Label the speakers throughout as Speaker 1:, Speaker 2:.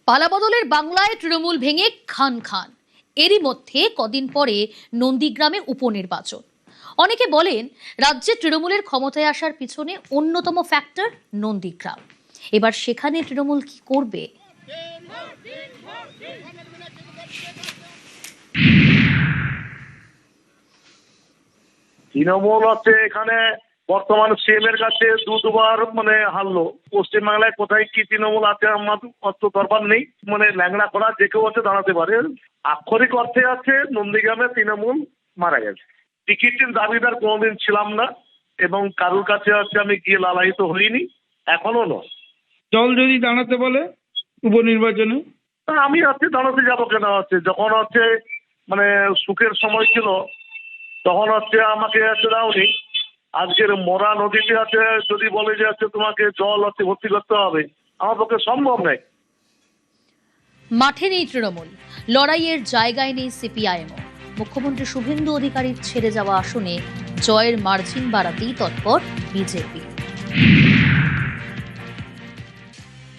Speaker 1: পালাবদলের বাংলায় তৃণমূল ভেঙে খান খান। এরই মধ্যে কদিন পরে নন্দীগ্রামে উপনির্বাচন। অনেকে বলেন রাজ্যে তৃণমূলের ক্ষমতায় আসার পিছনে অন্যতম ফ্যাক্টর নন্দীগ্রাম। এবার সেখানে তৃণমূল কি করবে?
Speaker 2: তৃণমূল হচ্ছে এখানে বর্তমান সিএম এর কাছে দুবার হারলো। পশ্চিমবাংলায় কোথায় কি তৃণমূল আছে আমার অত দরবার নেই। ল্যাংড়া করা যে কেউ হচ্ছে দাঁড়াতে পারে। আক্ষরিক অর্থে আছে নন্দীগ্রামে তৃণমূল মারা গেছে। টিকিটের দাবিদার কোনোদিন ছিলাম না এবং কারোর কাছে হচ্ছে আমি গিয়ে লালায়িত হইনি, এখনো নয়।
Speaker 3: দল যদি দাঁড়াতে বলে উপনির্বাচনে,
Speaker 2: আমি হচ্ছে দাঁড়াতে যাবো কেন? হচ্ছে যখন হচ্ছে সুখের সময় ছিল তখন হচ্ছে আমাকে হচ্ছে দাওনি। আজকের মরা নদীতে আছে যদি বলে যে হচ্ছে তোমাকে জল হচ্ছে ভর্তি করতে হবে, আমার পক্ষে সম্ভব নয়।
Speaker 1: মাঠে নেই তৃণমূল, লড়াইয়ের জায়গায় নেই সিপিআইএমও। মুখ্যমন্ত্রী শুভেন্দু অধিকারীর ছেড়ে যাওয়া আসনে জয়ের মার্জিন বাড়াতেই তৎপর বিজেপি।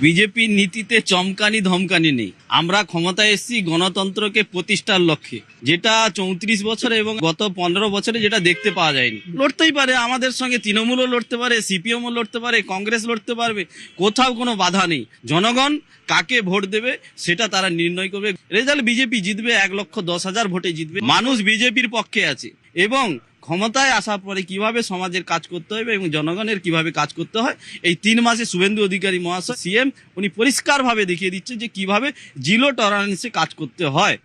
Speaker 4: বিজেপির নীতিতে চমকানি ধমকানি নেই। আমরা ক্ষমতায় এসেছি গণতন্ত্রকে প্রতিষ্ঠার লক্ষ্যে, যেটা 34 বছরে এবং গত 15 বছরে যেটা দেখতে পাওয়া যায়নি। লড়তেই পারে আমাদের সঙ্গে, তৃণমূলও লড়তে পারে, সিপিএমও লড়তে পারে, কংগ্রেস লড়তে পারবে, কোথাও কোনো বাধা নেই। জনগণ কাকে ভোট দেবে সেটা তারা নির্ণয় করবে। রেজাল্ট বিজেপি জিতবে, 1,10,000 ভোটে জিতবে। মানুষ বিজেপির পক্ষে আছে এবং ক্ষমতায় আসার পরে কিভাবে সমাজের কাজ করতে হবে এবং জনগণের কিভাবে কাজ করতে হয়, এই 3 মাসে শুভেন্দু অধিকারী মহাশয় সিএম উনি পরিষ্কারভাবে দেখিয়ে দিচ্ছে যে কিভাবে জিরো টলারেন্সে কাজ করতে হয়।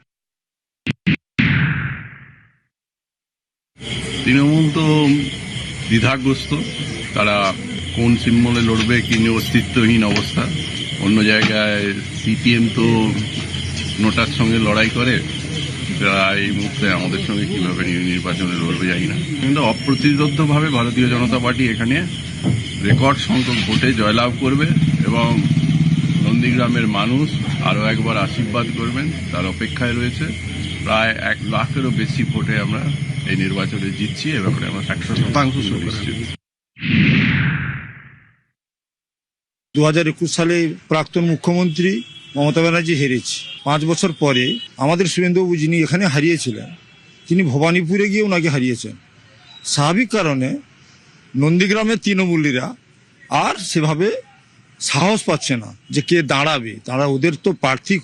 Speaker 5: তৃণমূল তো দ্বিধাগ্রস্ত, তারা কোন সিম্বলে লড়বে কি অস্তিত্বহীন অবস্থা। অন্য জায়গায় সিপিএম তো নোটার সঙ্গে লড়াই করে, যারা এই মুহূর্তে আমাদের সঙ্গে কিভাবে নির্বাচনে লড়বে জানি না। কিন্তু অপ্রতিরোধ্যভাবে ভারতীয় জনতা পার্টি এখানে রেকর্ড সংখ্যক ভোটে জয়লাভ করবে এবং নন্দীগ্রামের মানুষ আরও একবার আশীর্বাদ করবেন, তার অপেক্ষায় রয়েছে। প্রায় 1 লাখেরও বেশি ভোটে আমরা এই নির্বাচনে জিতছি এবং আমরা 100% সুনিশ্চিত।
Speaker 6: 2021 সালে প্রাক্তন মুখ্যমন্ত্রী মমতা ব্যানার্জি হেরেছে। 5 বছর পরে আমাদের শুভেন্দুবাবু যিনি এখানে হারিয়েছিলেন, তিনি ভবানীপুরে গিয়ে ওনাকে হারিয়েছেন। স্বাভাবিক কারণে নন্দীগ্রামের তৃণমূলীরা আর সেভাবে সাহস পাচ্ছে না যে কে দাঁড়াবে। তারা ওদের তো প্রার্থী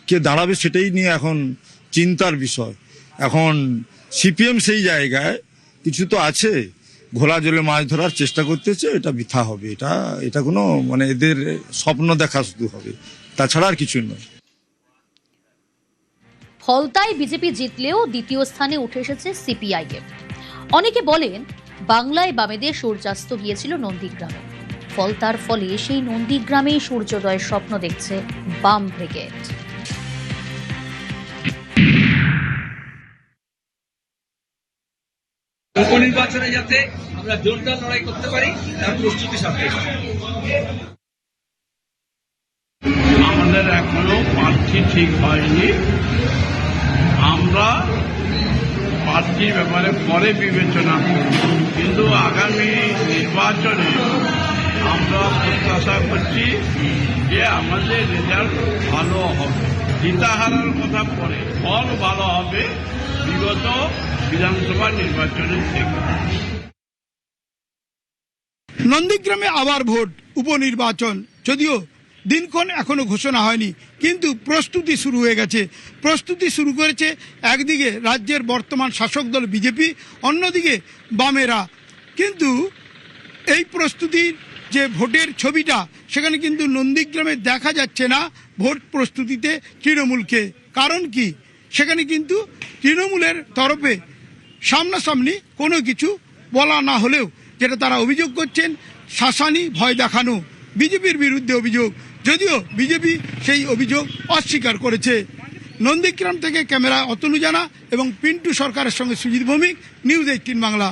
Speaker 6: কে দাঁড়াবে সেটাই নিয়ে এখন চিন্তার বিষয়। এখন সিপিএম সেই জায়গায় কিছু তো আছে, ঘোলা জলে মাছ ধরার চেষ্টা করতেছে, এটা বৃথা হবে। এটা কোনো এদের স্বপ্ন দেখা শুধু হবে, তাছাড়া আর কিছু নয়।
Speaker 1: ফলতায় বিজেপি জিতলেও দ্বিতীয় স্থানে উঠে এসেছে সিপিআইএম। অনেকে বলেন বাংলায় বামেদের সূর্যাস্ত গিয়েছিল নন্দীগ্রামে। ফলতার ফলে সেই নন্দীগ্রামেই সূর্যোদয়ের স্বপ্ন দেখছে বাম ব্রিগেড।
Speaker 7: উপনির্বাচনে যাতে আমরা জোরদার লড়াই করতে পারি তার প্রস্তুতি সাপেক্ষ।
Speaker 5: আমাদের এখনো প্রার্থী ঠিক হয়নি, আমরা প্রার্থীর ব্যাপারে পরে বিবেচনা করব। কিন্তু আগামী নির্বাচনে আমরা প্রত্যাশা করছি যে আমাদের রেজাল্ট ভালো হবে। জিতাহারার কথা পরে, ফল ভালো হবে বিগত বিধানসভা নির্বাচনের থেকে।
Speaker 3: নন্দীগ্রামে আবার ভোট, উপনির্বাচন, যদিও দিনক্ষণ এখনো ঘোষণা হয়নি, কিন্তু প্রস্তুতি শুরু হয়ে গেছে। প্রস্তুতি শুরু করেছে একদিকে রাজ্যের বর্তমান শাসক দল বিজেপি, অন্যদিকে বামেরা। কিন্তু এই প্রস্তুতির যে ভোটের ছবিটা, সেখানে কিন্তু নন্দীগ্রামে দেখা যাচ্ছে না ভোট প্রস্তুতিতে তৃণমূলকে। কারণ কি? সেখানে কিন্তু তৃণমূলের তরফে সামনাসামনি কোনো কিছু বলা না হলেও যেটা তারা অভিযোগ করছেন, শাসানি ভয় দেখানো, বিজেপির বিরুদ্ধে অভিযোগ, যদিও বিজেপি সেই অভিযোগ অস্বীকার করেছে। নন্দীগ্রাম থেকে ক্যামেরা অতনু জানা এবং পিন্টু সরকারের সঙ্গে সুজিত ভৌমিক, নিউজ 18 বাংলা।